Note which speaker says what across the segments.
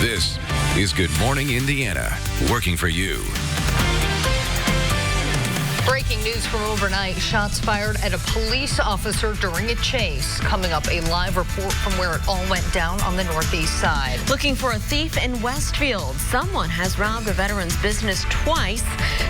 Speaker 1: This is Good Morning Indiana, working for you.
Speaker 2: Breaking news from overnight. Shots fired at a police officer during a chase. Coming up, a live report from where it all went down on the northeast side.
Speaker 3: Looking for a thief in Westfield. Someone has robbed a veteran's business twice.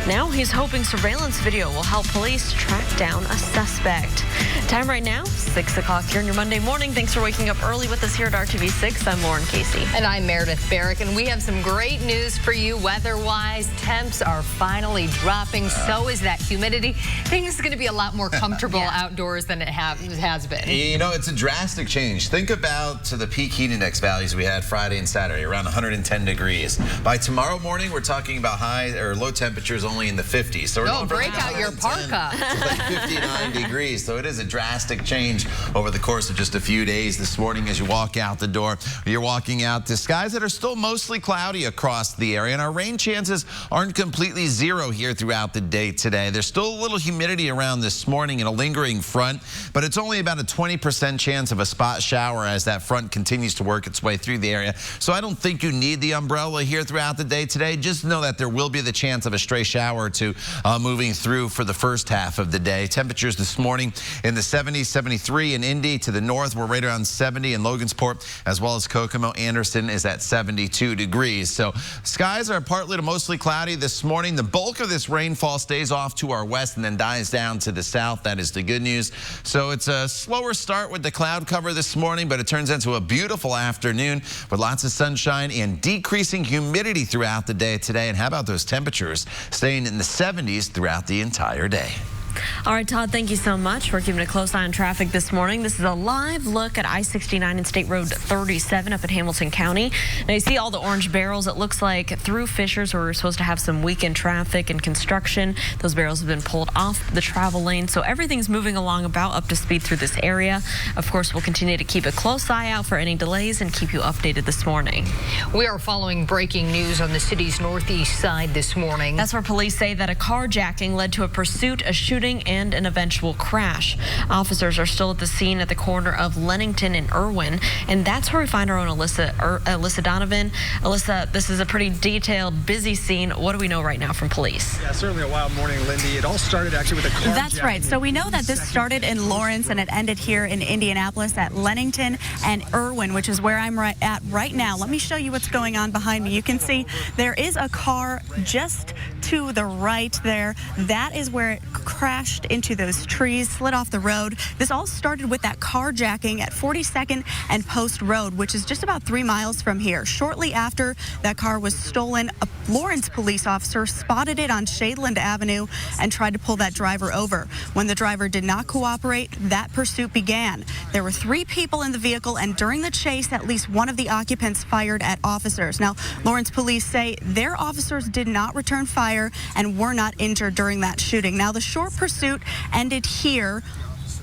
Speaker 3: Now he's hoping surveillance video will help police track down a suspect. Time right now, 6 o'clock here on your Monday morning. Thanks for waking up early with us here at RTV6. I'm Lauren Casey.
Speaker 2: And I'm Meredith Barrick, and we have some great news for you weather-wise. Temps are finally dropping. So is that humidity. Things are going to be a lot more comfortable outdoors than it has been.
Speaker 4: You know, it's a drastic change. Think about the peak heat index values we had Friday and Saturday, around 110 degrees. By tomorrow morning, we're talking about high or low temperatures only in the 50s. So we're going from
Speaker 2: break out your parka.
Speaker 4: to like 59 degrees. So it is a drastic change over the course of just a few days. This morning, as you walk out the door, you're walking out to skies that are still mostly cloudy across the area, and our rain chances aren't completely zero here throughout the day today. There's still a little humidity around this morning and a lingering front, but it's only about a 20% chance of a spot shower as that front continues to work its way through the area. So I don't think you need the umbrella here throughout the day today. Just know that there will be the chance of a stray shower or two moving through for the first half of the day. Temperatures this morning in the 70s, 73 in Indy. To the north, we're right around 70 in Logansport, as well as Kokomo. Anderson is at 72 degrees. So skies are partly to mostly cloudy this morning. The bulk of this rainfall stays off to our west and then dies down to the south. That is the good news. So it's a slower start with the cloud cover this morning, but it turns into a beautiful afternoon with lots of sunshine and decreasing humidity throughout the day today. And how about those temperatures staying in the 70s throughout the entire day?
Speaker 3: All right, Todd, thank you so much. We're keeping a close eye on traffic this morning. This is a live look at I-69 and State Road 37 up in Hamilton County. Now, you see all the orange barrels. It looks like through Fishers, where we're supposed to have some weekend traffic and construction. Those barrels have been pulled off the travel lane, so everything's moving along about up to speed through this area. Of course, we'll continue to keep a close eye out for any delays and keep you updated this morning.
Speaker 2: We are following breaking news on the city's northeast side this morning.
Speaker 3: That's where police say that a carjacking led to a pursuit, a shooting, and an eventual crash. Officers are still at the scene at the corner of Lennington and Irwin, and that's where we find our own Alyssa Donovan. Alyssa, this is a pretty detailed, busy scene. What do we know right now from police?
Speaker 5: Yeah, certainly a wild morning, Lindy. It all started actually with a car.
Speaker 6: That's right. So we know that this started in Lawrence and it ended here in Indianapolis at Lennington and Irwin, which is where I'm at right now. Let me show you what's going on behind me. You can see there is a car just to the right there. That is where it crashed into those trees, slid off the road. This all started with that carjacking at 42nd and Post Road, which is just about 3 miles from here. Shortly after that car was stolen, a Lawrence police officer spotted it on Shadeland Avenue and tried to pull that driver over. When the driver did not cooperate, that pursuit began. There were 3 people in the vehicle, and during the chase, at least one of the occupants fired at officers. Now, Lawrence police say their officers did not return fire and were not injured during that shooting. Now, the short pursuit ended here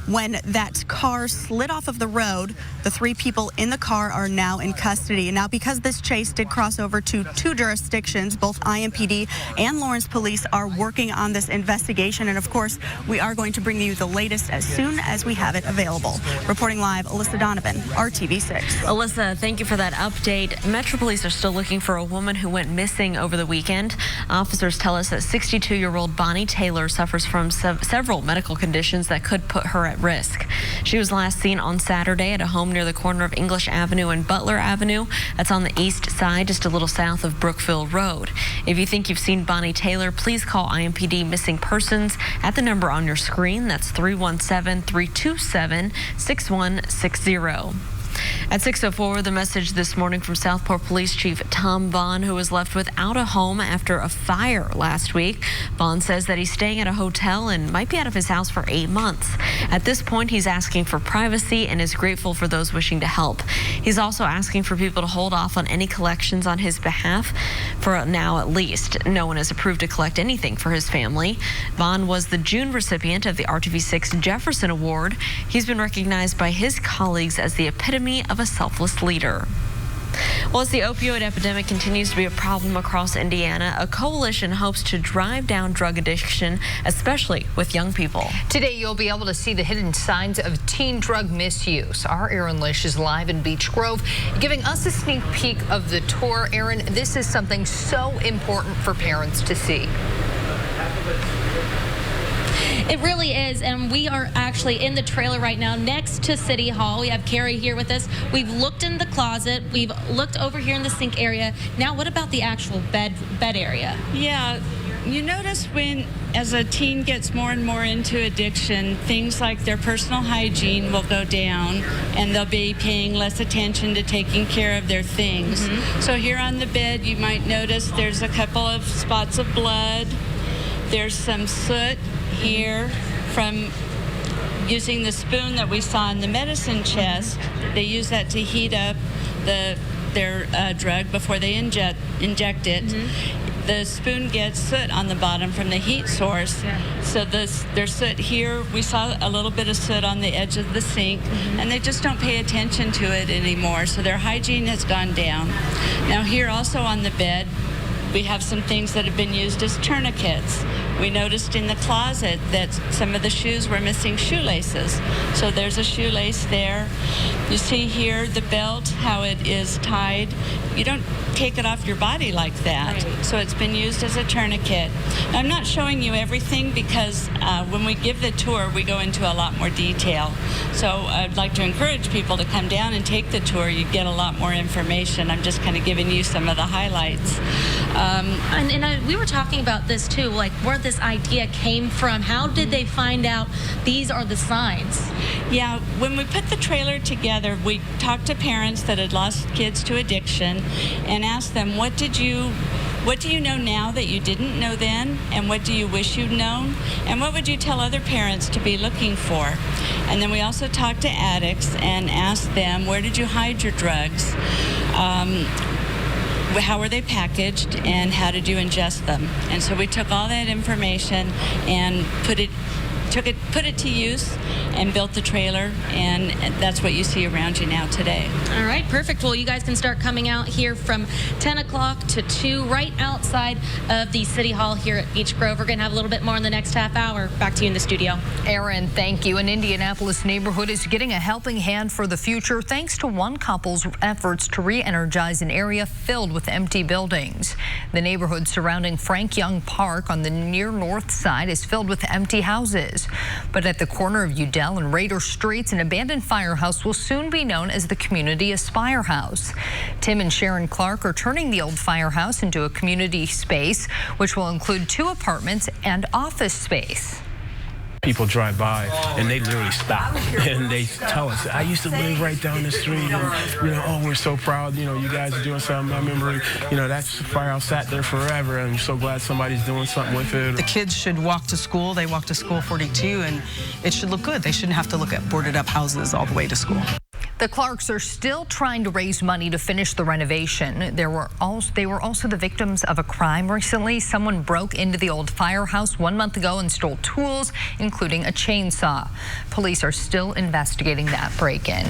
Speaker 6: when that car slid off of the road. The 3 people in the car are now in custody. Now, because this chase did cross over to 2 jurisdictions, both IMPD and Lawrence police are working on this investigation. And of course, we are going to bring you the latest as soon as we have it available. Reporting live, Alyssa Donovan, RTV6.
Speaker 3: Alyssa, thank you for that update. Metro Police are still looking for a woman who went missing over the weekend. Officers tell us that 62-year-old Bonnie Taylor suffers from several medical conditions that could put her at risk. She was last seen on Saturday at a home near the corner of English Avenue and Butler Avenue. That's on the east side, just a little south of Brookville Road. If you think you've seen Bonnie Taylor, please call IMPD Missing Persons at the number on your screen. That's 317-327-6160. At 6:04, the message this morning from Southport Police Chief Tom Vaughn, who was left without a home after a fire last week. Vaughn says that he's staying at a hotel and might be out of his house for 8 months. At this point, he's asking for privacy and is grateful for those wishing to help. He's also asking for people to hold off on any collections on his behalf for now at least. No one has approved to collect anything for his family. Vaughn was the June recipient of the RTV6 Jefferson Award. He's been recognized by his colleagues as the epitome of a selfless leader. Well, as the opioid epidemic continues to be a problem across Indiana, a coalition hopes to drive down drug addiction, especially with young people.
Speaker 2: Today, you'll be able to see the hidden signs of teen drug misuse. Our Aaron Lish is live in Beech Grove, giving us a sneak peek of the tour. Aaron, this is something so important for parents to see.
Speaker 7: It really is, and we are actually in the trailer right now next to City Hall. We have Carrie here with us. We've looked in the closet. We've looked over here in the sink area. Now, what about the actual bed area?
Speaker 8: Yeah, you notice when, as a teen gets more and more into addiction, things like their personal hygiene will go down, and they'll be paying less attention to taking care of their things. So here on the bed, you might notice there's a couple of spots of blood. There's some soot here from using the spoon that we saw in the medicine chest. They use that to heat up their drug before they inject it. The spoon gets soot on the bottom from the heat source. So there's soot here. We saw a little bit of soot on the edge of the sink, and they just don't pay attention to it anymore. So their hygiene has gone down. Now here also on the bed, we have some things that have been used as tourniquets. We noticed in the closet that some of the shoes were missing shoelaces. So there's a shoelace there. You see here the belt, how it is tied. You don't take it off your body like that. Right. So it's been used as a tourniquet. I'm not showing you everything because when we give the tour, we go into a lot more detail. So I'd like to encourage people to come down and take the tour. You get a lot more information. I'm just kind of giving you some of the highlights.
Speaker 7: We were talking about this too, like where this idea came from. How did they find out these are the signs?
Speaker 8: Yeah, when we put the trailer together, we talked to parents that had lost kids to addiction and asked them, what do you know now that you didn't know then, and what do you wish you'd known, and what would you tell other parents to be looking for? And then we also talked to addicts and asked them, where did you hide your drugs? How were they packaged, and how did you ingest them? And so we took all that information and put it to use and built the trailer, and that's what you see around you now today.
Speaker 7: All right, perfect. Well, you guys can start coming out here from 10 o'clock to 2 right outside of the City Hall here at Beech Grove. We're going to have a little bit more in the next half hour. Back to you in the studio.
Speaker 2: Aaron, thank you. An Indianapolis neighborhood is getting a helping hand for the future thanks to one couple's efforts to re-energize an area filled with empty buildings. The neighborhood surrounding Frank Young Park on the near north side is filled with empty houses. But at the corner of Udell and Raider Streets, an abandoned firehouse will soon be known as the Community Aspire House. Tim and Sharon Clark are turning the old firehouse into a community space, which will include 2 apartments and office space.
Speaker 9: People drive by and they literally stop and they tell us, I used to live right down the street, and, oh, we're so proud, you guys are doing something. I remember, that firehouse sat there forever, and I'm so glad somebody's doing something with it.
Speaker 10: The kids should walk to school. They walk to School 42, and it should look good. They shouldn't have to look at boarded up houses all the way to school.
Speaker 2: The Clarks are still trying to raise money to finish the renovation. They were also the victims of a crime recently. Someone broke into the old firehouse 1 month ago and stole tools, including a chainsaw. Police are still investigating that break-in.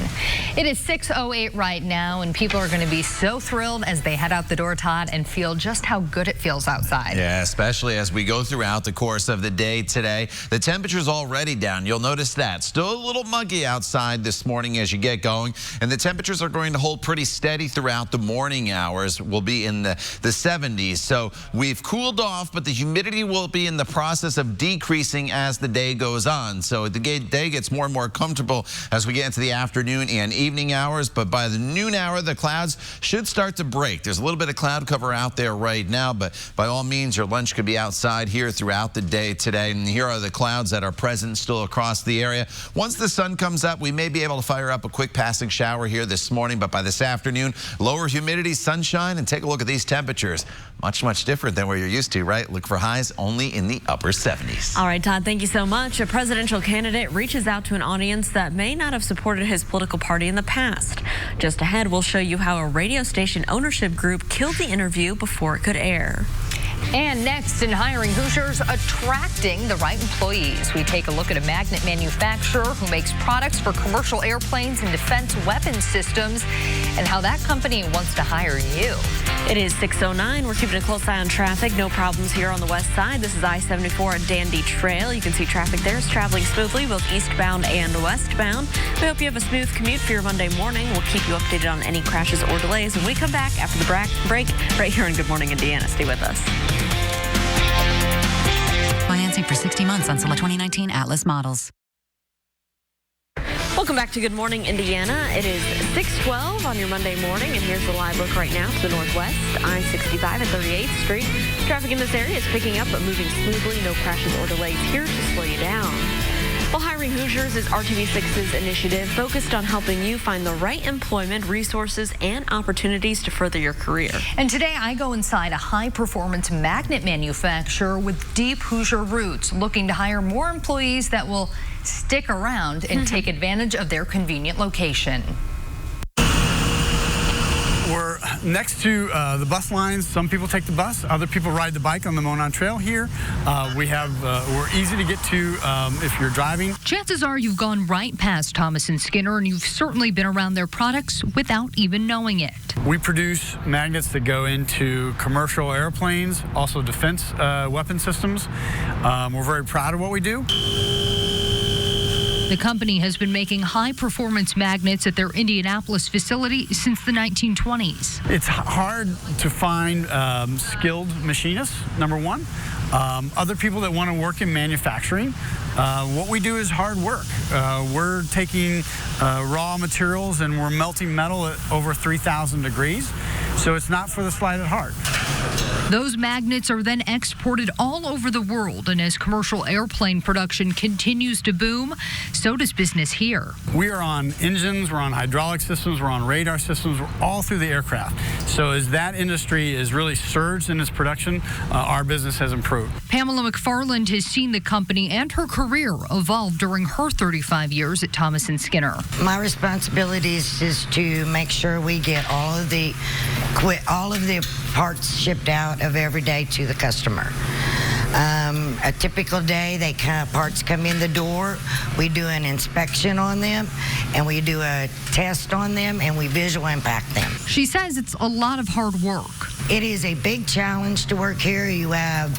Speaker 2: It is 6:08 right now, and people are going to be so thrilled as they head out the door, Todd, and feel just how good it feels outside.
Speaker 4: Yeah, especially as we go throughout the course of the day today. The temperature's already down. You'll notice that. Still a little muggy outside this morning as you get going. And the temperatures are going to hold pretty steady throughout the morning hours. We'll be in the 70s. So we've cooled off, but the humidity will be in the process of decreasing as the day goes on. So the day gets more and more comfortable as we get into the afternoon and evening hours. But by the noon hour, the clouds should start to break. There's a little bit of cloud cover out there right now, but by all means, your lunch could be outside here throughout the day today. And here are the clouds that are present still across the area. Once the sun comes up, we may be able to fire up a quick passing shower here this morning, but by this afternoon, lower humidity, sunshine, and take a look at these temperatures. Much different than where you're used to, right? Look for highs only in the upper 70s.
Speaker 3: All right, Todd, thank you so much. A presidential candidate reaches out to an audience that may not have supported his political party in the past. Just ahead, we'll show you how a radio station ownership group killed the interview before it could air.
Speaker 2: And next in Hiring Hoosiers, attracting the right employees. We take a look at a magnet manufacturer who makes products for commercial airplanes and defense weapons systems and how that company wants to hire you.
Speaker 3: It is 6:09. We're keeping a close eye on traffic. No problems here on the west side. This is I-74 at Dandy Trail. You can see traffic there is traveling smoothly, both eastbound and westbound. We hope you have a smooth commute for your Monday morning. We'll keep you updated on any crashes or delays when we come back after the break right here on Good Morning Indiana. Stay with us.
Speaker 11: Financing for 60 months on select 2019 Atlas models.
Speaker 3: Welcome back to Good Morning Indiana. It is 6:12 on your Monday morning, and here's the live look right now to the northwest. I-65 at 38th Street. Traffic in this area is picking up but moving smoothly. No crashes or delays here to slow you down. Well, Hiring Hoosiers is RTV6's initiative focused on helping you find the right employment, resources, and opportunities to further your career.
Speaker 2: And today I go inside a high-performance magnet manufacturer with deep Hoosier roots, looking to hire more employees that will stick around and take advantage of their convenient location.
Speaker 12: We're next to the bus lines. Some people take the bus, other people ride the bike on the Monon Trail here. We're easy to get to if you're driving.
Speaker 2: Chances are you've gone right past Thomas & Skinner, and you've certainly been around their products without even knowing it.
Speaker 12: We produce magnets that go into commercial airplanes, also defense weapon systems. We're very proud of what we do.
Speaker 2: The company has been making high-performance magnets at their Indianapolis facility since the 1920s.
Speaker 12: It's hard to find skilled machinists, number one. Other people that want to work in manufacturing. What we do is hard work. We're taking raw materials and we're melting metal at over 3,000 degrees. So it's not for the slight of heart.
Speaker 2: Those magnets are then exported all over the world, and as commercial airplane production continues to boom, so does business here.
Speaker 12: We are on engines, we're on hydraulic systems, we're on radar systems, we're all through the aircraft. So as that industry is really surged in its production, our business has improved.
Speaker 2: Pamela McFarland has seen the company and her career evolve during her 35 years at Thomas & Skinner.
Speaker 13: My responsibilities is to make sure we get all of the parts shipped out of every day to the customer. A typical day, parts come in the door. We do an inspection on them, and we do a test on them, and we visual impact them.
Speaker 2: She says it's a lot of hard work.
Speaker 13: It is a big challenge to work here. You have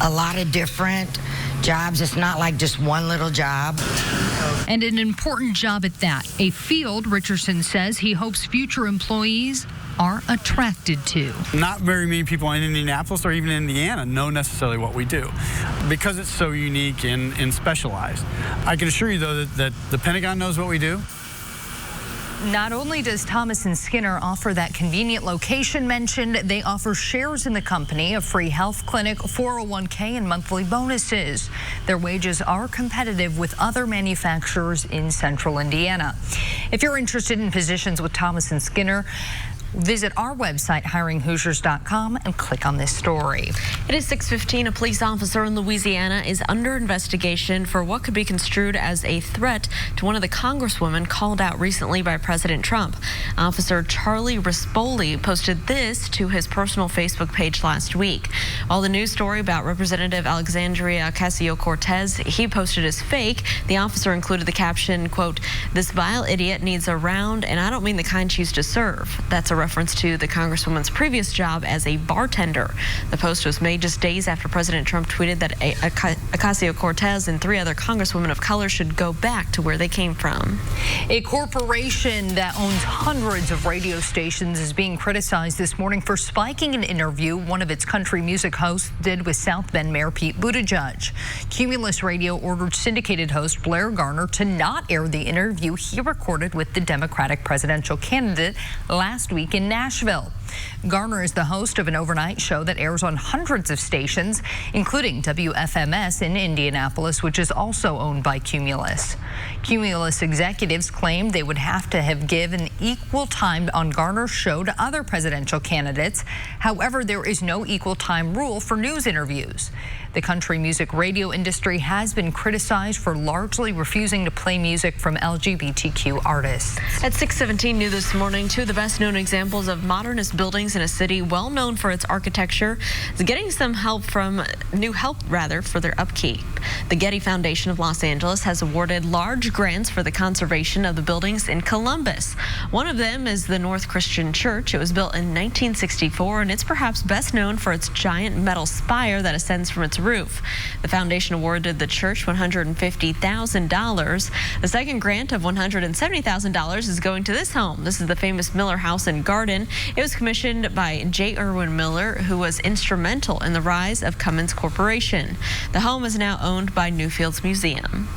Speaker 13: a lot of different jobs. It's not like just one little job.
Speaker 2: And an important job at that. A field, Richardson says, he hopes future employees are attracted to.
Speaker 12: Not very many people in Indianapolis or even Indiana know necessarily what we do because it's so unique and specialized. I can assure you, though, that the Pentagon knows what we do.
Speaker 2: Not only does Thomas & Skinner offer that convenient location mentioned, they offer shares in the company, a free health clinic, 401k, and monthly bonuses. Their wages are competitive with other manufacturers in central Indiana. If you're interested in positions with Thomas & Skinner, visit our website, hiringhoosiers.com, and click on this story.
Speaker 3: It is 6:15. A police officer in Louisiana is under investigation for what could be construed as a threat to one of the congresswomen called out recently by President Trump. Officer Charlie Rispoli posted this to his personal Facebook page last week. While the news story about Representative Alexandria Ocasio-Cortez he posted as fake, the officer included the caption, quote, "This vile idiot needs a round, and I don't mean the kind she used to serve." That's a reference to the Congresswoman's previous job as a bartender. The post was made just days after President Trump tweeted that Ocasio-Cortez and 3 other Congresswomen of color should go back to where they came from.
Speaker 2: A corporation that owns hundreds of radio stations is being criticized this morning for spiking an interview one of its country music hosts did with South Bend Mayor Pete Buttigieg. Cumulus Radio ordered syndicated host Blair Garner to not air the interview he recorded with the Democratic presidential candidate last week in Nashville. Garner is the host of an overnight show that airs on hundreds of stations, including WFMS in Indianapolis, which is also owned by Cumulus. Cumulus executives claimed they would have to have given equal time on Garner's show to other presidential candidates. However, there is no equal time rule for news interviews. The country music radio industry has been criticized for largely refusing to play music from LGBTQ artists.
Speaker 3: At 6:17 new this morning, two of the best known examples of modernist buildings in a city well known for its architecture is getting some new help for their upkeep. The Getty Foundation of Los Angeles has awarded large grants for the conservation of the buildings in Columbus. One of them is the North Christian Church. It was built in 1964, and it's perhaps best known for its giant metal spire that ascends from its roof. The foundation awarded the church $150,000. The second grant of $170,000 is going to this home. This is the famous Miller House and Garden. It was commissioned by J. Irwin Miller, who was instrumental in the rise of Cummins Corporation. The home is now owned by Newfields Museum.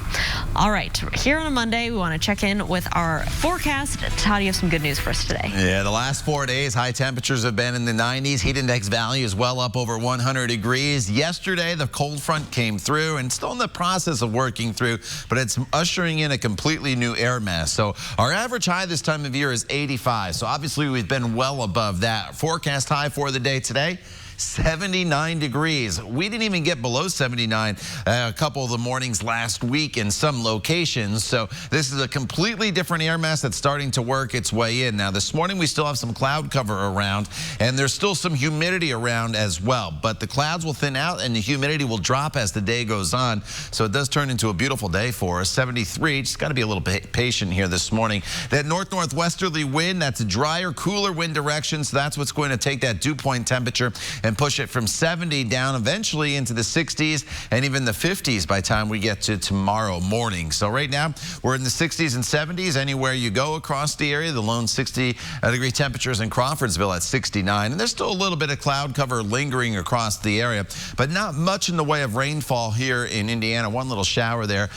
Speaker 3: All right, here on a Monday, we want to check in with our forecast. Todd, you have some good news for us today.
Speaker 4: Yeah, the last 4 days, high temperatures have been in the 90s. Heat index value is well up over 100 degrees. Yesterday, the cold front came through and still in the process of working through, but it's ushering in a completely new air mass. So our average high this time of year is 85. So obviously we've been well above that. Forecast high for the day today, 79 degrees. We didn't even get below 79 a couple of the mornings last week in some locations. So this is a completely different air mass that's starting to work its way in. Now this morning we still have some cloud cover around, and there's still some humidity around as well. But the clouds will thin out and the humidity will drop as the day goes on. So it does turn into a beautiful day for us. 73. Just got to be a little bit patient here this morning. That northwesterly wind, that's a drier, cooler wind direction. So that's what's going to take that dew point temperature and push it from 70 down eventually into the 60s and even the 50s by the time we get to tomorrow morning. So right now we're in the 60s and 70s anywhere you go across the area. The lone 60-degree temperatures in Crawfordsville at 69. And there's still a little bit of cloud cover lingering across the area, but not much in the way of rainfall here in Indiana. One little shower there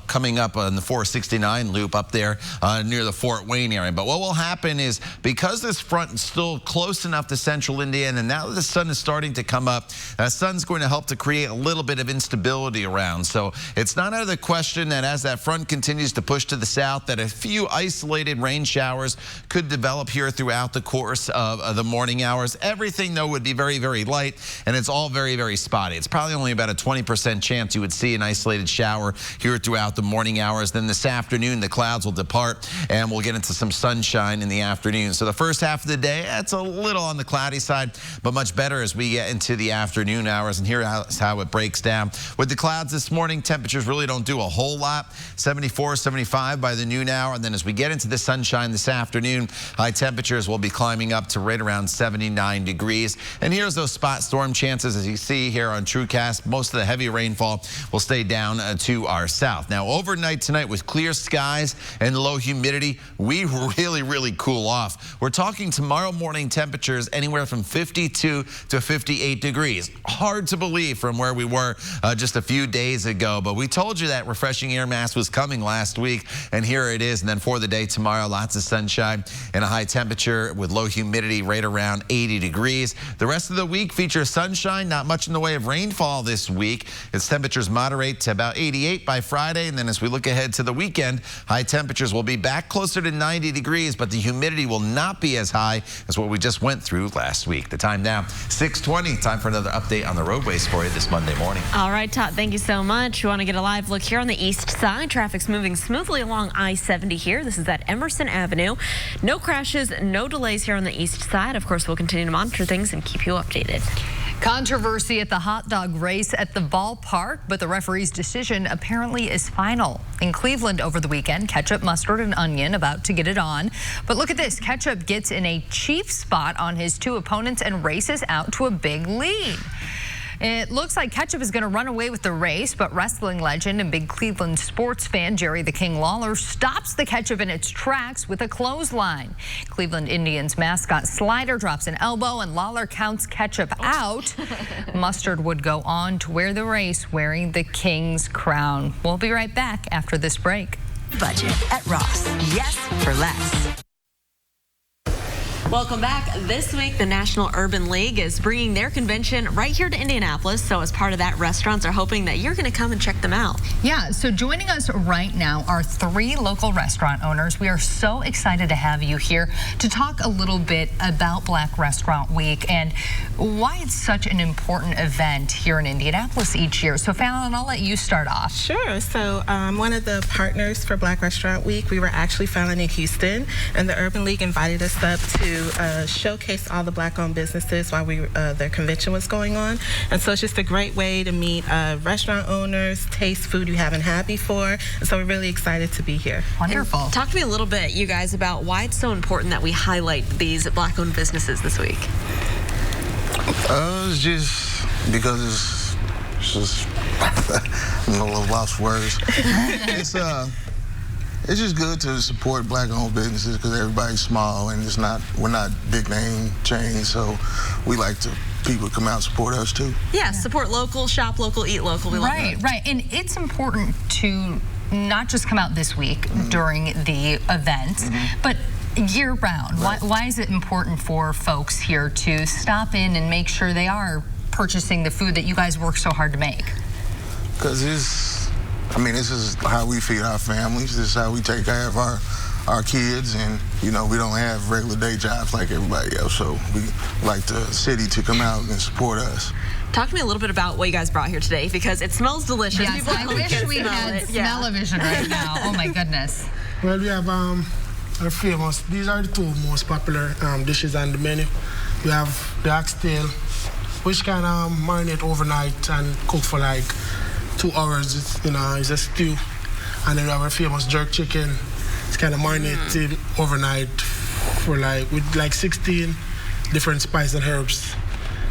Speaker 4: coming up on the 469 loop up there near the Fort Wayne area. But what will happen is, because this front is still close enough to central Indiana, and now that the sun is starting to come up, the sun's going to help to create a little bit of instability around. So it's not out of the question that as that front continues to push to the south, that a few isolated rain showers could develop here throughout the course of the morning hours. Everything, though, would be very, very light, and it's all very, very spotty. It's probably only about a 20% chance you would see an isolated shower here throughout the morning hours. Then this afternoon, the clouds will depart, and we'll get into some sunshine in the afternoon. So the first half of the day, it's a little on the cloudy side, but much better as we get into the afternoon hours. And here's how it breaks down. With the clouds this morning, temperatures really don't do a whole lot. 74, 75 by the noon hour. And then as we get into the sunshine this afternoon, high temperatures will be climbing up to right around 79 degrees. And here's those spot storm chances. As you see here on TrueCast, most of the heavy rainfall will stay down to our south. Now overnight tonight, with clear skies and low humidity, we really cool off. We're talking tomorrow morning temperatures anywhere from 52 to 58 degrees. Hard to believe from where we were just a few days ago, but we told you that refreshing air mass was coming last week, and here it is. And then for the day tomorrow, lots of sunshine and a high temperature with low humidity right around 80 degrees. The rest of the week features sunshine, not much in the way of rainfall this week. Its temperatures moderate to about 88 by Friday, and then as we look ahead to the weekend, high temperatures will be back closer to 90 degrees, but the humidity will not be as high as what we just went through last week. The time now, 6:20. Time for another update on the roadways for you this Monday morning.
Speaker 3: All right, Todd, thank you so much. We want to get a live look here on the east side. Traffic's moving smoothly along I-70 here. This is at Emerson Avenue. No crashes, no delays here on the east side. Of course, we'll continue to monitor things and keep you updated.
Speaker 2: Controversy at the hot dog race at the ballpark, but the referee's decision apparently is final. In Cleveland over the weekend, Ketchup, Mustard, and Onion about to get it on. But look at this. Ketchup gets in a chief spot on his two opponents and races out to a big lead. It looks like Ketchup is going to run away with the race, but wrestling legend and big Cleveland sports fan Jerry the King Lawler stops the Ketchup in its tracks with a clothesline. Cleveland Indians mascot Slider drops an elbow, and Lawler counts Ketchup out. Mustard would go on to wear the race wearing the King's crown. We'll be right back after this break.
Speaker 14: Budget at Ross. Yes for less.
Speaker 3: Welcome back. This week, the National Urban League is bringing their convention right here to Indianapolis. So as part of that, restaurants are hoping that you're going to come and check them out.
Speaker 2: Yeah, so joining us right now are 3 local restaurant owners. We are so excited to have you here to talk a little bit about Black Restaurant Week and why it's such an important event here in Indianapolis each year. So Fallon, I'll let you start off.
Speaker 14: Sure. So one of the partners for Black Restaurant Week, we were actually founded in Houston, and the Urban League invited us up to showcase all the Black-owned businesses while their convention was going on. And so it's just a great way to meet restaurant owners, taste food you haven't had before. And so we're really excited to be here.
Speaker 2: Wonderful.
Speaker 3: And talk to me a little bit, you guys, about why it's so important that we highlight these Black-owned businesses this week.
Speaker 15: It's just because it's just no lost words. It's just good to support Black-owned businesses because everybody's small and we're not big name chains, so we like to people come out and support us too.
Speaker 3: Yeah, support local, shop local, eat local. We love that.
Speaker 2: Right. And it's important to not just come out this week during the event, but year round.
Speaker 15: Right.
Speaker 2: Why is it important for folks here to stop in and make sure they are purchasing the food that you guys work so hard to make?
Speaker 15: Because this is how we feed our families. This is how we take care of our kids, and we don't have regular day jobs like everybody else, so we like the city to come out and support us.
Speaker 3: Talk to me a little bit about what you guys brought here today, because it smells delicious.
Speaker 2: Yes, I wish we had smell-o-vision right now. Oh my goodness.
Speaker 16: Well, we have our famous, these are the 2 most popular dishes on the menu. We have the oxtail, which can marinate overnight and cook for like 2 hours. It's a stew. And then we have our famous jerk chicken. It's kind of marinated overnight for with 16 different spices and herbs.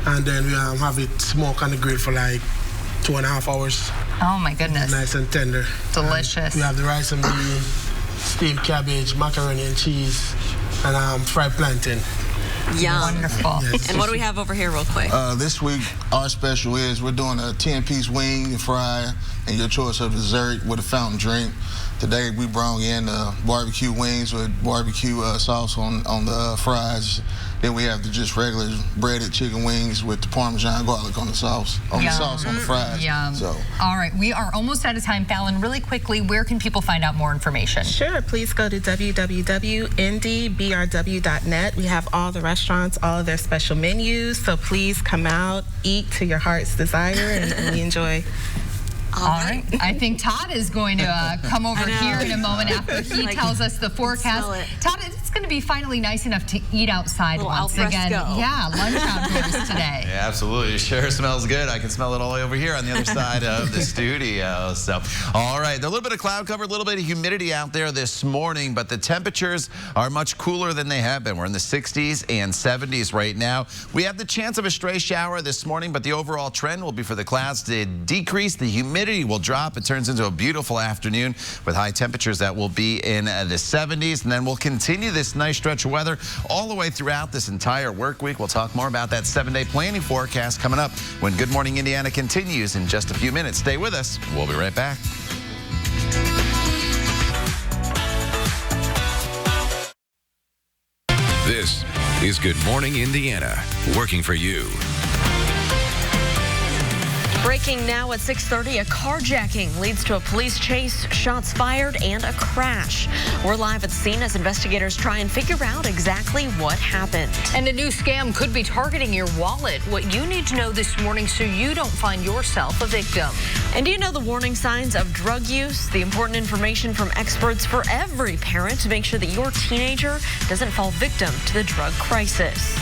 Speaker 16: And then we have it smoked on the grill for 2.5 hours.
Speaker 2: Oh my goodness.
Speaker 16: Nice and tender.
Speaker 2: Delicious.
Speaker 16: And we have the rice and bean, steamed cabbage, macaroni and cheese, and fried plantain.
Speaker 3: Yum.
Speaker 2: Wonderful.
Speaker 16: Yes.
Speaker 3: And what do we have over here real quick?
Speaker 15: This week, our special is we're doing a 10-piece wing and fry and your choice of dessert with a fountain drink. Today, we brought in barbecue wings with barbecue sauce on the fries. Then we have the just regular breaded chicken wings with the Parmesan garlic on the sauce, the sauce on the fries.
Speaker 2: Yum.
Speaker 15: So.
Speaker 2: All right, we are almost out of time. Fallon, really quickly, where can people find out more information?
Speaker 14: Sure, please go to www.ndbrw.net. We have all the restaurants, all of their special menus, so please come out, eat to your heart's desire, and we enjoy.
Speaker 2: All right. I think Todd is going to come over here in a moment after he tells us the forecast. Todd, it's going to be finally nice enough to eat outside once again. Yeah, lunch outdoors today.
Speaker 4: Yeah, absolutely. It sure smells good. I can smell it all the way over here on the other side of the studio. So, all right. There's a little bit of cloud cover, a little bit of humidity out there this morning, but the temperatures are much cooler than they have been. We're in the 60s and 70s right now. We have the chance of a stray shower this morning, but the overall trend will be for the clouds to decrease. The humidity will drop. It turns into a beautiful afternoon with high temperatures that will be in the 70s. And then we'll continue this nice stretch of weather all the way throughout this entire work week. We'll talk more about that 7-day planning forecast coming up when Good Morning Indiana continues in just a few minutes. Stay with us. We'll be right back.
Speaker 1: This is Good Morning Indiana, working for you.
Speaker 3: Breaking now at 6:30, a carjacking leads to a police chase, shots fired, and a crash. We're live at the scene as investigators try and figure out exactly what happened.
Speaker 2: And a new scam could be targeting your wallet. What you need to know this morning so you don't find yourself a victim.
Speaker 3: And do you know the warning signs of drug use? The important information from experts for every parent to make sure that your teenager doesn't fall victim to the drug crisis.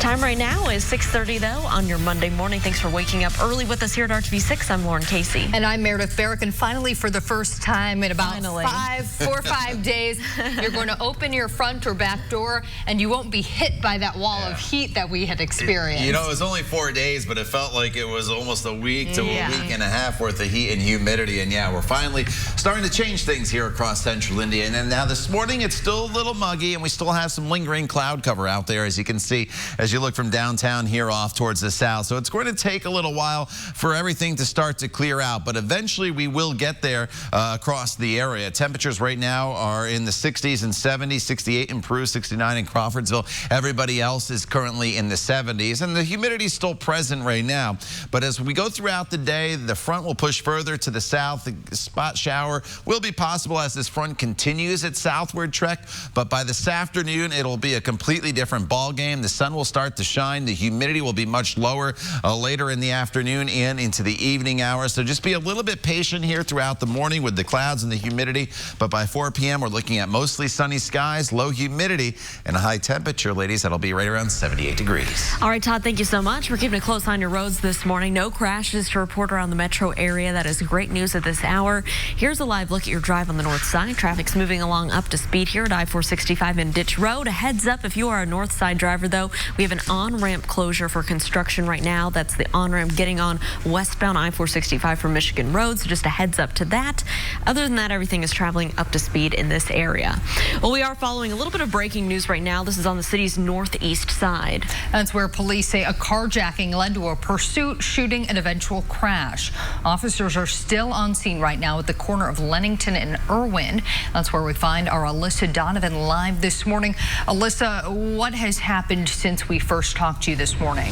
Speaker 3: Time right now is 6:30, though, on your Monday morning. Thanks for waking up early with us here at RTV6. I'm Lauren Casey.
Speaker 2: And I'm Meredith Barrick. And finally, for the first time in about 4 or 5 days, you're going to open your front or back door, and you won't be hit by that wall of heat that we had experienced.
Speaker 4: It was only 4 days, but it felt like it was almost a week to a week and a half worth of heat and humidity. And yeah, we're finally starting to change things here across central Indiana. And now this morning, it's still a little muggy, and we still have some lingering cloud cover out there, as you can see as as you look from downtown here off towards the south. So it's going to take a little while for everything to start to clear out, but eventually we will get there across the area. Temperatures right now are in the 60s and 70s, 68 in Peru, 69 in Crawfordsville. Everybody else is currently in the 70s, and the humidity is still present right now. But as we go throughout the day, the front will push further to the south. The spot shower will be possible as this front continues its southward trek, but by this afternoon, it'll be a completely different ball game. The sun will start to shine. The humidity will be much lower later in the afternoon and into the evening hours. So just be a little bit patient here throughout the morning with the clouds and the humidity. But by 4 p.m., we're looking at mostly sunny skies, low humidity, and a high temperature, ladies. That'll be right around 78 degrees.
Speaker 3: All right, Todd, thank you so much. We're keeping a close eye on your roads this morning. No crashes to report around the metro area. That is great news at this hour. Here's a live look at your drive on the north side. Traffic's moving along up to speed here at I-465 in Ditch Road. A heads up if you are a north side driver, though. We have an on-ramp closure for construction right now. That's the on-ramp getting on westbound I-465 from Michigan Road. So just a heads up to that. Other than that, everything is traveling up to speed in this area. Well, we are following a little bit of breaking news right now. This is on the city's northeast side.
Speaker 2: That's where police say a carjacking led to a pursuit, shooting, and eventual crash. Officers are still on scene right now at the corner of Lennington and Irwin. That's where we find our Alyssa Donovan live this morning. Alyssa, what has happened since we first talked to you this morning?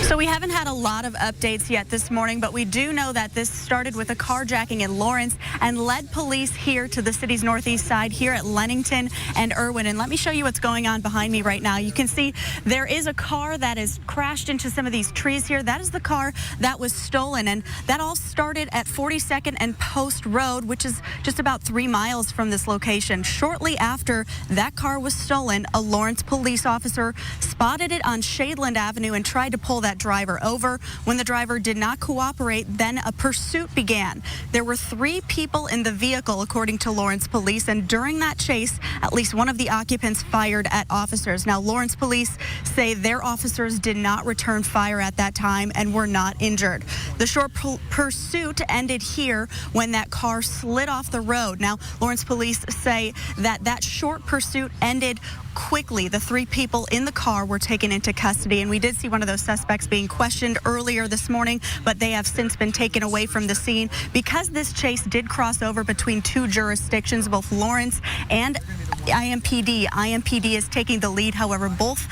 Speaker 6: So we haven't had a lot of updates yet this morning, but we do know that this started with a carjacking in Lawrence and led police here to the city's northeast side here at Lennington and Irwin. And let me show you what's going on behind me right now. You can see there is a car that has crashed into some of these trees here. That is the car that was stolen, and that all started at 42nd and Post Road, which is just about 3 miles from this location. Shortly after that car was stolen, a Lawrence police officer spotted it on Shadeland Avenue and tried to pull that driver over. When the driver did not cooperate, then a pursuit began. There were 3 people in the vehicle, according to Lawrence police, and during that chase, at least one of the occupants fired at officers. Now, Lawrence police say their officers did not return fire at that time and were not injured. The short pursuit ended here when that car slid off the road. Now, Lawrence police say that short pursuit ended quickly. The 3 people in the car were taken into custody, and we did see one of those suspects being questioned earlier this morning, but they have since been taken away from the scene. Because this chase did cross over between 2 jurisdictions, both Lawrence and IMPD. IMPD is taking the lead. However, both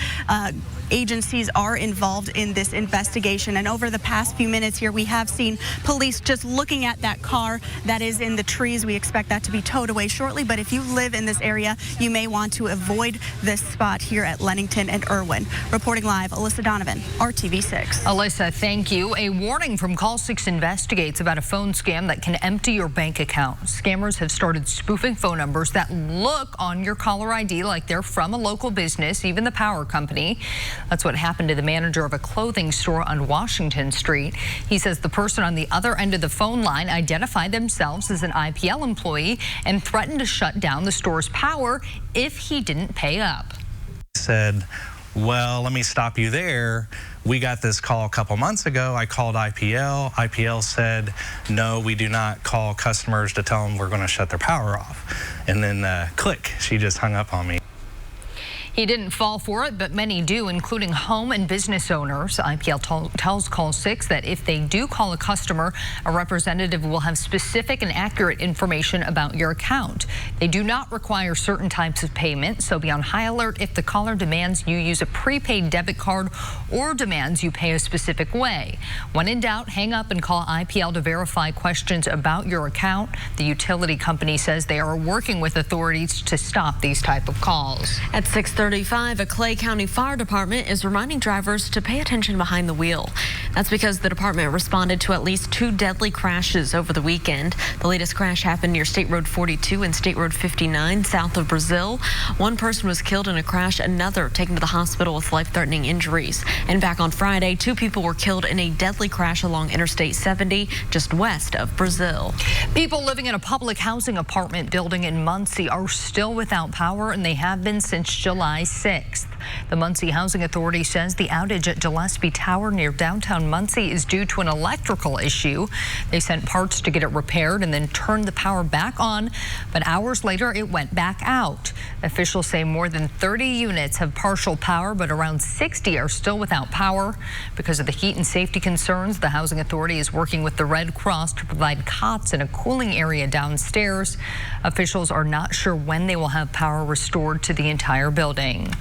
Speaker 6: agencies are involved in this investigation, and over the past few minutes here, we have seen police just looking at that car that is in the trees. We expect that to be towed away shortly, but if you live in this area, you may want to avoid this spot here at Lennington and Irwin. Reporting live, Alyssa Donovan, RTV6.
Speaker 2: Alyssa, thank you. A warning from Call 6 Investigates about a phone scam that can empty your bank account. Scammers have started spoofing phone numbers that look on your caller ID like they're from a local business, even the power company. That's what happened to the manager of a clothing store on Washington Street. He says the person on the other end of the phone line identified themselves as an IPL employee and threatened to shut down the store's power if he didn't pay up.
Speaker 17: Said, well, let me stop you there. We got this call a couple months ago. I called IPL. IPL said, no, we do not call customers to tell them we're going to shut their power off. And then click, she just hung up on me.
Speaker 2: He didn't fall for it, but many do, including home and business owners. IPL tells Call 6 that if they do call a customer, a representative will have specific and accurate information about your account. They do not require certain types of payment, so be on high alert if the caller demands you use a prepaid debit card or demands you pay a specific way. When in doubt, hang up and call IPL to verify questions about your account. The utility company says they are working with authorities to stop these type of calls.
Speaker 3: At 6:35, a Clay County Fire Department is reminding drivers to pay attention behind the wheel. That's because the department responded to at least 2 deadly crashes over the weekend. The latest crash happened near State Road 42 and State Road 59 south of Brazil. 1 person was killed in a crash, another taken to the hospital with life-threatening injuries. And back on Friday, 2 people were killed in a deadly crash along Interstate 70 just west of Brazil.
Speaker 2: People living in a public housing apartment building in Muncie are still without power, and they have been since July 6th. The Muncie Housing Authority says the outage at Gillespie Tower near downtown Muncie is due to an electrical issue. They sent parts to get it repaired and then turned the power back on, but hours later it went back out. Officials say more than 30 units have partial power, but around 60 are still without power. Because of the heat and safety concerns, the Housing Authority is working with the Red Cross to provide cots in a cooling area downstairs. Officials are not sure when they will have power restored to the entire building.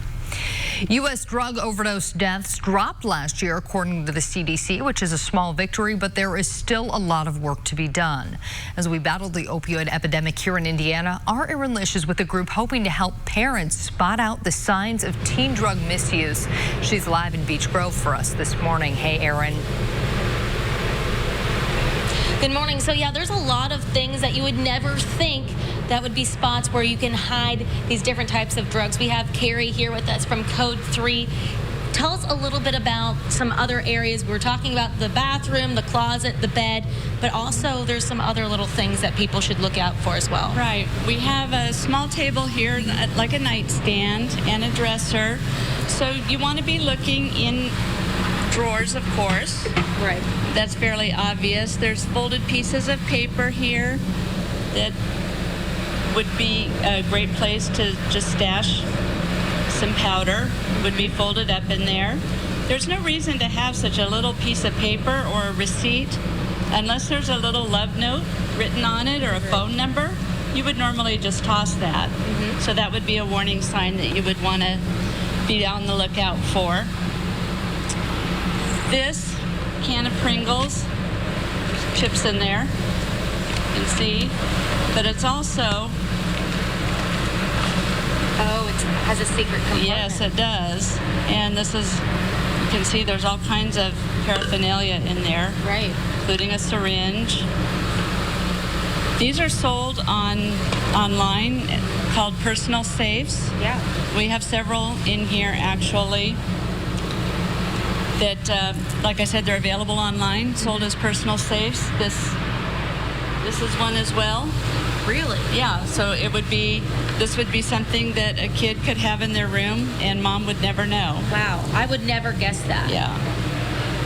Speaker 2: U.S. drug overdose deaths dropped last year, according to the CDC, which is a small victory, but there is still a lot of work to be done. As we battle the opioid epidemic here in Indiana, our Erin Lish is with a group hoping to help parents spot out the signs of teen drug misuse. She's live in Beech Grove for us this morning. Hey, Erin.
Speaker 7: Good morning. So yeah, there's a lot of things that you would never think that would be spots where you can hide these different types of drugs. We have Carrie here with us from Code 3. Tell us a little bit about some other areas. We're talking about the bathroom, the closet, the bed, but also there's some other little things that people should look out for as well.
Speaker 8: Right. We have a small table here, like a nightstand and a dresser. So you want to be looking in drawers, of course.
Speaker 7: Right.
Speaker 8: That's fairly obvious. There's folded pieces of paper here that would be a great place to just stash some powder. Would be folded up in there. There's no reason to have such a little piece of paper or a receipt unless there's a little love note written on it or a phone number. You would normally just toss that. So that would be a warning sign that you would want to be on the lookout for. This can of Pringles, there's chips in there, you can see, but it's also...
Speaker 7: Oh, it has a secret compartment.
Speaker 8: Yes, it does. And this is, you can see there's all kinds of paraphernalia in there.
Speaker 7: Right.
Speaker 8: Including a syringe. These are sold online called personal safes.
Speaker 7: Yeah.
Speaker 8: We have several in here actually that, like I said, they're available online, sold as personal safes. This is one as well.
Speaker 7: Really?
Speaker 8: Yeah, so this would be something that a kid could have in their room and mom would never know.
Speaker 7: Wow, I would never guess that.
Speaker 8: Yeah.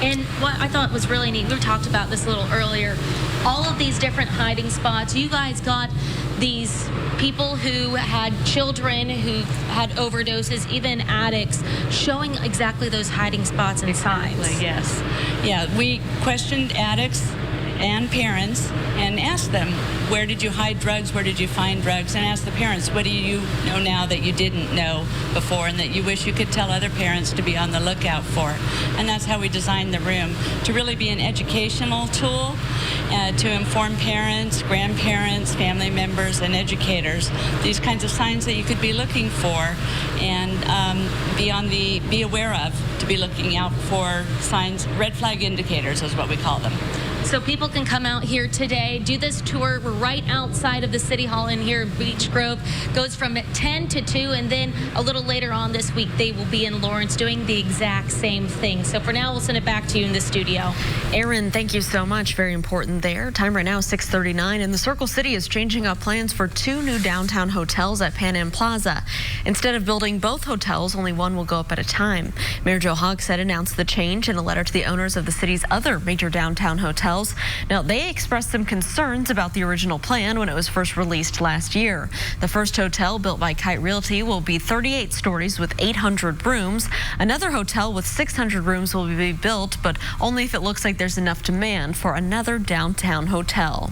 Speaker 7: And what I thought was really neat, we talked about this a little earlier, all of these different hiding spots. You guys got these people who had children who had overdoses, even addicts, showing exactly those hiding spots and signs.
Speaker 8: Yes. Yeah, we questioned addicts and parents and asked them, where did you hide drugs, where did you find drugs, and asked the parents, what do you know now that you didn't know before and that you wish you could tell other parents to be on the lookout for. And that's how we designed the room, to really be an educational tool to inform parents, grandparents, family members, and educators these kinds of signs that you could be looking for and be aware of, to be looking out for signs. Red flag indicators is what we call them.
Speaker 7: So people can come out here today, do this tour. We're right outside of the City Hall in here in Beech Grove. Goes from 10 to 2, and then a little later on this week, they will be in Lawrence doing the exact same thing. So for now, we'll send it back to you in the studio.
Speaker 3: Erin, thank you so much. Very important there. Time right now, 6:39, and the Circle City is changing up plans for 2 new downtown hotels at Pan Am Plaza. Instead of building both hotels, only one will go up at a time. Mayor Joe Hogsett announced the change in a letter to the owners of the city's other major downtown hotels. Now, they expressed some concerns about the original plan when it was first released last year. The first hotel, built by Kite Realty, will be 38 stories with 800 rooms. Another hotel with 600 rooms will be built, but only if it looks like there's enough demand for another downtown hotel.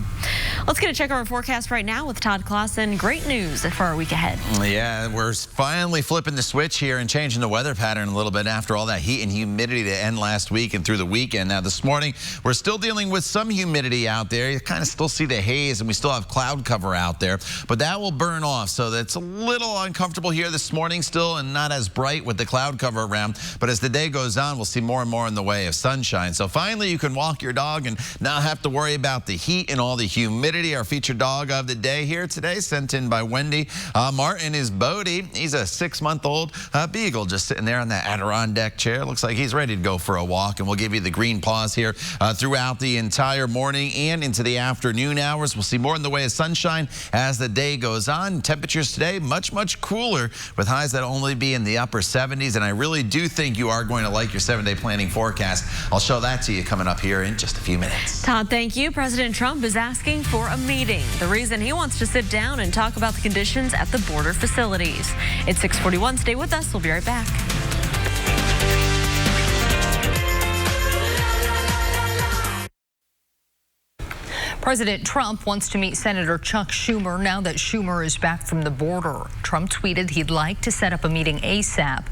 Speaker 3: Let's get a check of our forecast right now with Todd Clausen. Great news for our week ahead.
Speaker 4: Yeah, we're finally flipping the switch here and changing the weather pattern a little bit after all that heat and humidity to end last week and through the weekend. Now, this morning, we're still dealing with some humidity out there. You kind of still see the haze, and we still have cloud cover out there, but that will burn off. So that's a little uncomfortable here this morning still, and not as bright with the cloud cover around. But as the day goes on, we'll see more and more in the way of sunshine. So finally, you can walk your dog and not have to worry about the heat and all the humidity. Our featured dog of the day here today, sent in by Wendy Martin, is Bodie. He's a 6-month-old beagle just sitting there on that Adirondack chair. Looks like he's ready to go for a walk, and we'll give you the green paws here throughout the entire morning and into the afternoon hours. We'll see more in the way of sunshine as the day goes on. Temperatures today much cooler with highs that only be in the upper 70s. And I really do think you are going to like your 7-day planning forecast. I'll show that to you coming up here in just a few minutes.
Speaker 3: Todd, thank you. President Trump is asking for a meeting. The reason he wants to sit down and talk about the conditions at the border facilities. It's 6:41. Stay with us. We'll be right back.
Speaker 2: President Trump wants to meet Senator Chuck Schumer now that Schumer is back from the border. Trump tweeted he'd like to set up a meeting ASAP.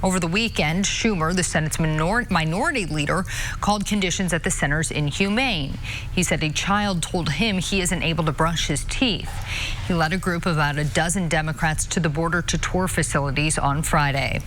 Speaker 2: Over the weekend, Schumer, the Senate's minority leader, called conditions at the centers inhumane. He said a child told him he isn't able to brush his teeth. He led a group of about a dozen Democrats to the border to tour facilities on Friday.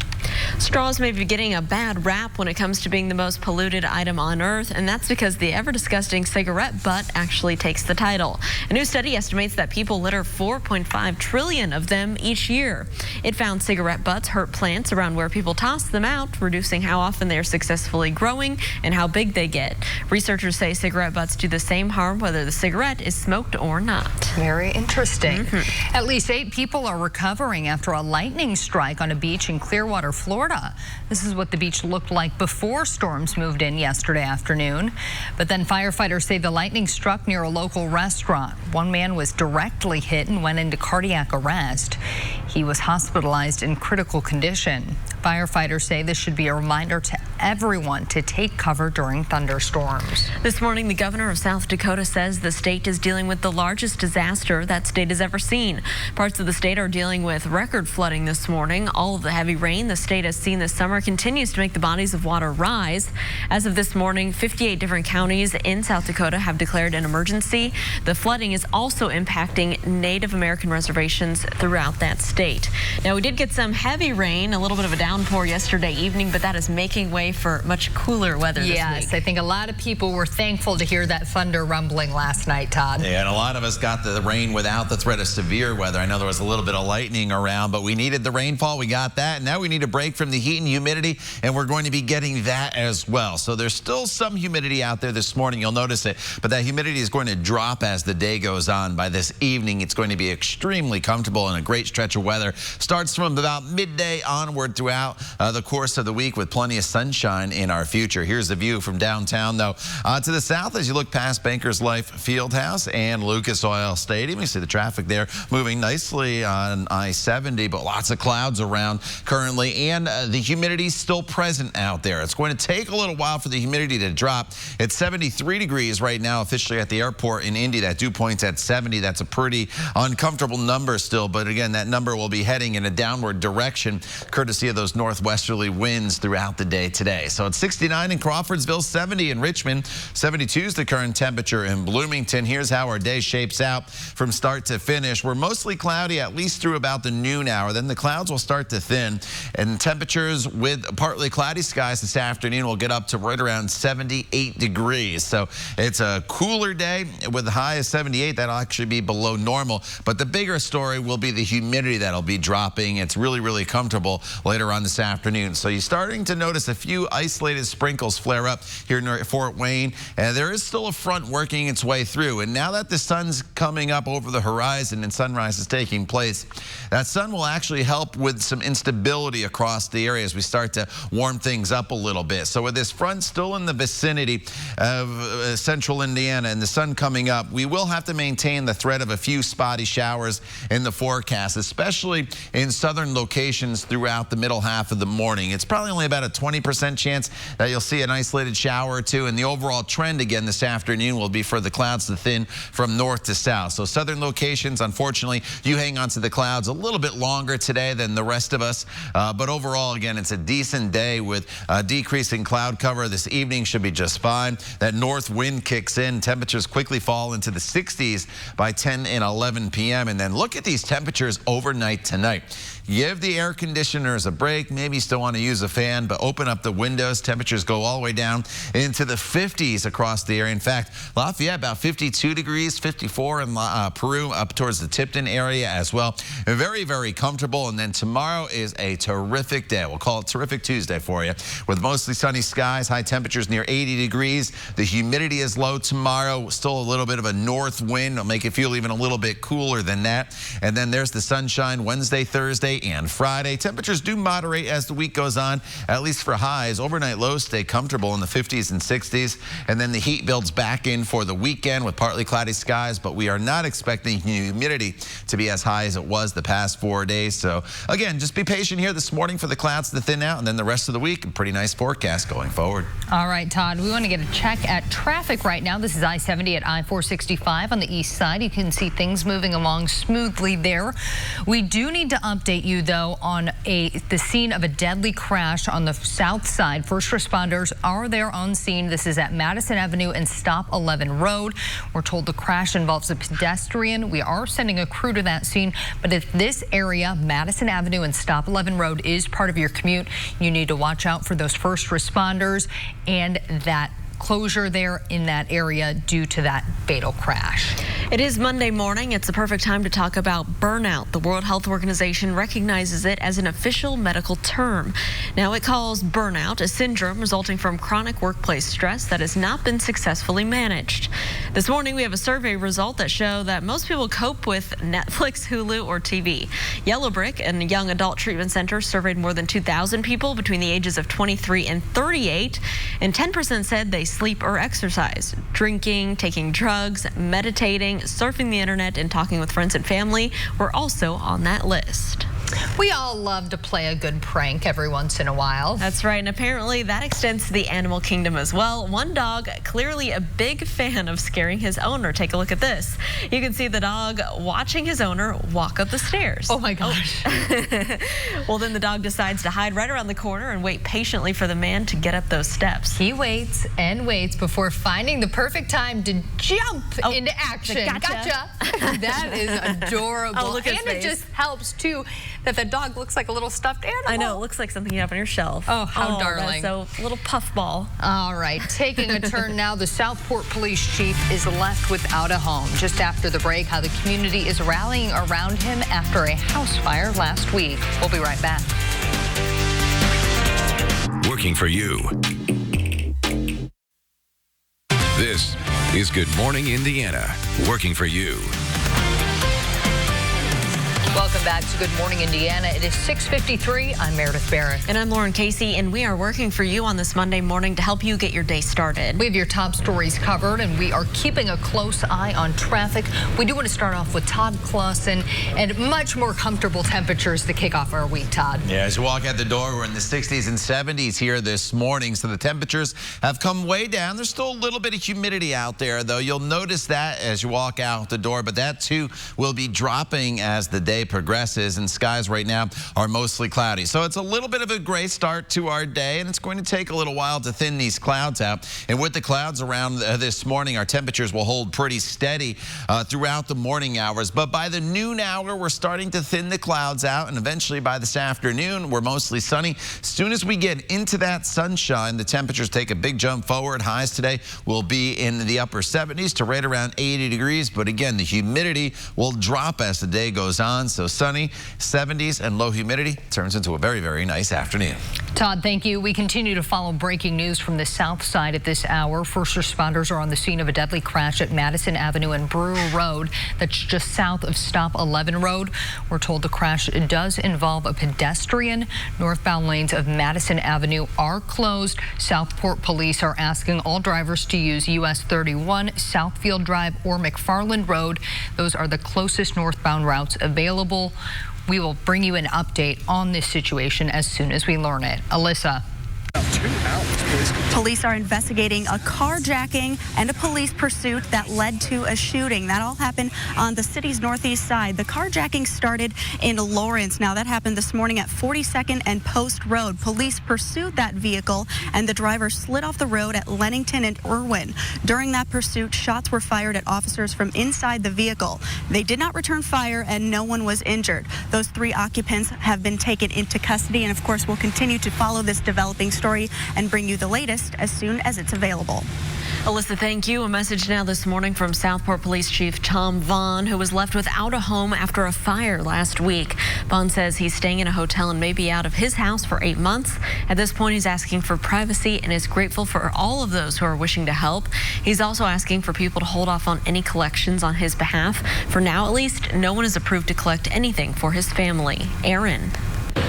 Speaker 3: Straws may be getting a bad rap when it comes to being the most polluted item on Earth, and that's because the ever-disgusting cigarette butt actually takes the title. A new study estimates that people litter 4.5 trillion of them each year. It found cigarette butts hurt plants around where people toss them out, reducing how often they are successfully growing and how big they get. Researchers say cigarette butts do the same harm whether the cigarette is smoked or not.
Speaker 2: Very interesting. At least 8 people are recovering after a lightning strike on a beach in Clearwater, Florida. This is what the beach looked like before storms moved in yesterday afternoon. But then firefighters say the lightning struck near a local restaurant. One man was directly hit and went into cardiac arrest. He was hospitalized in critical condition. Firefighters say this should be a reminder to everyone to take cover during thunderstorms.
Speaker 3: This morning, the governor of South Dakota says the state is dealing with the largest disaster that state has ever seen. Parts of the state are dealing with record flooding this morning. All of the heavy rain the state has seen this summer continues to make the bodies of water rise. As of this morning, 58 different counties in South Dakota have declared an emergency. The flooding is also impacting Native American reservations throughout that state. Now, we did get some heavy rain, a little bit of a downpour yesterday evening, but that is making way for much cooler weather this week.
Speaker 2: Yes, I think a lot of people were thankful to hear that thunder rumbling last night, Todd.
Speaker 4: Yeah, and a lot of us got the rain without the threat of severe weather. I know there was a little bit of lightning around, but we needed the rainfall. We got that. And now we need a break from the heat and humidity, and we're going to be getting that as well. So there's still some humidity out there this morning. You'll notice it, but that humidity is going to drop as the day goes on. By this evening, it's going to be extremely comfortable and a great stretch of weather. Starts from about midday onward throughout the course of the week with plenty of sunshine in our future. Here's the view from downtown, though. To the south, as you look past Bankers Life Fieldhouse and Lucas Oil Stadium, you see the traffic there moving nicely on I-70, but lots of clouds around currently, and the humidity is still present out there. It's going to take a little while for the humidity to drop. It's 73 degrees right now officially at the airport in Indy. That dew point's at 70. That's a pretty uncomfortable number still, but again, that number will be heading in a downward direction courtesy of those northwesterly winds throughout the day today. So it's 69 in Crawfordsville, 70 in Richmond, 72 is the current temperature in Bloomington. Here's how our day shapes out from start to finish. We're mostly cloudy at least through about the noon hour. Then the clouds will start to thin, and temperatures with partly cloudy skies this afternoon will get up to right around 78 degrees. So it's a cooler day with a high of 78. That'll actually be below normal. But the bigger story will be the humidity that'll be dropping. It's really comfortable later on this afternoon. So you're starting to notice a few isolated sprinkles flare up here near Fort Wayne. And there is still a front working its way through. And now that the sun's coming up over the horizon and sunrise is taking place, that sun will actually help with some instability across the area as we start to warm things up a little bit. So with this front still in the vicinity of central Indiana and the sun coming up, we will have to maintain the threat of a few spotty showers in the forecast, especially in southern locations throughout the middle half of the morning. It's probably only about a 20% chance that you'll see an isolated shower or two, and the overall trend again this afternoon will be for the clouds to thin from north to south. So southern locations, unfortunately, you hang on to the clouds a little bit longer today than the rest of us, but overall, again, it's a decent day with decreasing cloud cover. This evening should be just fine. That north wind kicks in. Temperatures quickly fall into the 60s by 10 and 11 p.m. And then look at these temperatures overnight tonight. Give the air conditioners a break. break. Maybe you still want to use a fan, but open up the windows. Temperatures go all the way down into the 50s across the area. In fact, Lafayette about 52 degrees, 54 in Peru, up towards the Tipton area as well. Very, very comfortable. And then tomorrow is a terrific day. We'll call it Terrific Tuesday for you, with mostly sunny skies, high temperatures near 80 degrees. The humidity is low tomorrow. Still a little bit of a north wind. It'll make it feel even a little bit cooler than that. And then there's the sunshine Wednesday, Thursday, and Friday. Temperatures do moderate as the week goes on, at least for highs. Overnight lows stay comfortable in the 50s and 60s. And then the heat builds back in for the weekend with partly cloudy skies, but we are not expecting humidity to be as high as it was the past 4 days. So again, just be patient here this morning for the clouds to thin out, and then the rest of the week, a pretty nice forecast going forward.
Speaker 2: All right, Todd, we want to get a check at traffic right now. This is I-70 at I-465 on the east side. You can see things moving along smoothly there. We do need to update you, though, on the scene of a deadly crash on the south side. First responders are there on scene. This is at Madison Avenue and Stop 11 Road. We're told the crash involves a pedestrian. We are sending a crew to that scene, but if this area, Madison Avenue and Stop 11 Road, is part of your commute, you need to watch out for those first responders and that closure there in that area due to that fatal crash.
Speaker 3: It is Monday morning. It's the perfect time to talk about burnout. The World Health Organization recognizes it as an official medical term. Now, it calls burnout a syndrome resulting from chronic workplace stress that has not been successfully managed. This morning, we have a survey result that show that most people cope with Netflix, Hulu, or TV. Yellow Brick and Young Adult Treatment Center surveyed more than 2,000 people between the ages of 23 and 38, and 10% said they sleep or exercise. Drinking, taking drugs, meditating, surfing the internet, and talking with friends and family were also on that list.
Speaker 2: We all love to play a good prank every once in a while.
Speaker 3: That's right, and apparently that extends to the animal kingdom as well. One dog clearly a big fan of scaring his owner. Take a look at this. You can see the dog watching his owner walk up the stairs.
Speaker 2: Oh my gosh.
Speaker 3: Well, then the dog decides to hide right around the corner and wait patiently for the man to get up those steps.
Speaker 2: He waits and waits before finding the perfect time to jump into action.
Speaker 3: Gotcha.
Speaker 2: That is adorable.
Speaker 3: Oh, look at his
Speaker 2: and
Speaker 3: face.
Speaker 2: It just helps too that the dog looks like a little stuffed animal.
Speaker 3: I know, it looks like something you have on your shelf.
Speaker 2: Oh, how darling.
Speaker 3: So little puffball.
Speaker 2: All right, taking a turn now, the Southport police chief is left without a home. Just after the break, how the community is rallying around him after a house fire last week. We'll be right back.
Speaker 1: Working for you. This is Good Morning Indiana. Working for you.
Speaker 2: Welcome back to Good Morning Indiana. It is 6:53. I'm Meredith Barrett.
Speaker 3: And I'm Lauren Casey, and we are working for you on this Monday morning to help you get your day started.
Speaker 2: We have your top stories covered, and we are keeping a close eye on traffic. We do want to start off with Todd Clausen and much more comfortable temperatures to kick off our week, Todd.
Speaker 4: Yeah, as you walk out the door, we're in the 60s and 70s here this morning, so the temperatures have come way down. There's still a little bit of humidity out there, though. You'll notice that as you walk out the door, but that too will be dropping as the day progresses, and skies right now are mostly cloudy. So it's a little bit of a gray start to our day, and it's going to take a little while to thin these clouds out. And with the clouds around this morning, our temperatures will hold pretty steady throughout the morning hours. But by the noon hour, we're starting to thin the clouds out, and eventually by this afternoon, we're mostly sunny. As soon as we get into that sunshine, the temperatures take a big jump forward. Highs today will be in the upper 70s to right around 80 degrees. But again, the humidity will drop as the day goes on. So sunny, 70s, and low humidity turns into a very, very nice afternoon.
Speaker 2: Todd, thank you. We continue to follow breaking news from the south side at this hour. First responders are on the scene of a deadly crash at Madison Avenue and Brewer Road. That's just south of Stop 11 Road. We're told the crash does involve a pedestrian. Northbound lanes of Madison Avenue are closed. Southport police are asking all drivers to use US 31, Southfield Drive, or McFarland Road. Those are the closest northbound routes available. We will bring you an update on this situation as soon as we learn it. Alyssa.
Speaker 5: 2
Speaker 6: Police are investigating a carjacking and a police pursuit that led to a shooting. That all happened on the city's northeast side. The carjacking started in Lawrence. Now, that happened this morning at 42nd and Post Road. Police pursued that vehicle, and the driver slid off the road at Lennington and Irwin. During that pursuit, shots were fired at officers from inside the vehicle. They did not return fire, and no one was injured. Those 3 occupants have been taken into custody, and of course, we'll continue to follow this developing story and bring you the latest as soon as it's available.
Speaker 3: Alyssa, thank you. A message now this morning from Southport Police Chief Tom Vaughn, who was left without a home after a fire last week. Vaughn says he's staying in a hotel and may be out of his house for 8 months. At this point, he's asking for privacy and is grateful for all of those who are wishing to help. He's also asking for people to hold off on any collections on his behalf. For now, at least, no one is approved to collect anything for his family. Aaron.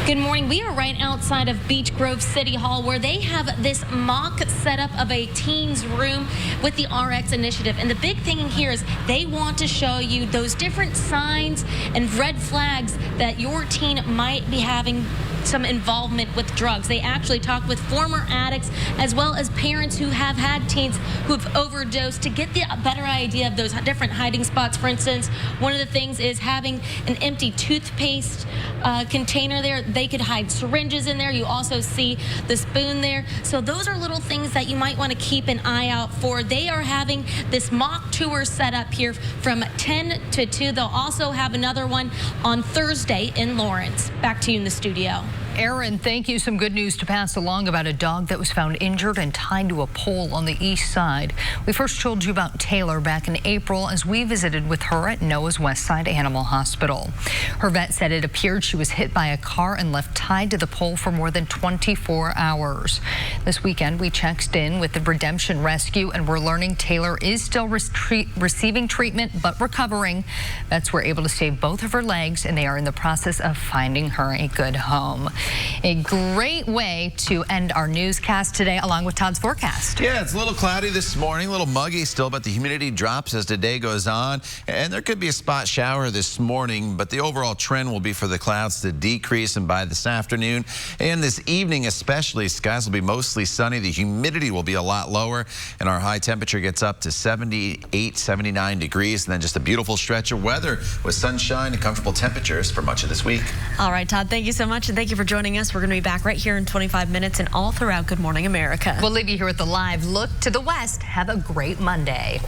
Speaker 7: Good morning. We are right outside of Beech Grove City Hall, where they have this mock setup of a teens room with the RX initiative. And the big thing here is they want to show you those different signs and red flags that your teen might be having some involvement with drugs. They actually talk with former addicts as well as parents who have had teens who have overdosed to get the better idea of those different hiding spots. For instance, one of the things is having an empty toothpaste container there. They could hide syringes in there. You also see the spoon there. So those are little things that you might want to keep an eye out for. They are having this mock tour set up here from 10 to 2. They'll also have another one on Thursday in Lawrence. Back to you in the studio.
Speaker 2: Aaron, thank you. Some good news to pass along about a dog that was found injured and tied to a pole on the east side. We first told you about Taylor back in April as we visited with her at Noah's Westside Animal Hospital. Her vet said it appeared she was hit by a car and left tied to the pole for more than 24 hours. This weekend, we checked in with the Redemption Rescue, and we're learning Taylor is still receiving treatment but recovering. Vets were able to save both of her legs, and they are in the process of finding her a good home. A great way to end our newscast today, along with Todd's forecast.
Speaker 4: Yeah, it's a little cloudy this morning, a little muggy still, but the humidity drops as the day goes on. And there could be a spot shower this morning, but the overall trend will be for the clouds to decrease. And by this afternoon and this evening especially, skies will be mostly sunny. The humidity will be a lot lower, and our high temperature gets up to 78, 79 degrees. And then just a beautiful stretch of weather with sunshine and comfortable temperatures for much of this week.
Speaker 3: All right, Todd, thank you so much, and thank you for joining us. We're going to be back right here in 25 minutes and all throughout Good Morning America.
Speaker 2: We'll leave you here with the live look to the west. Have a great Monday.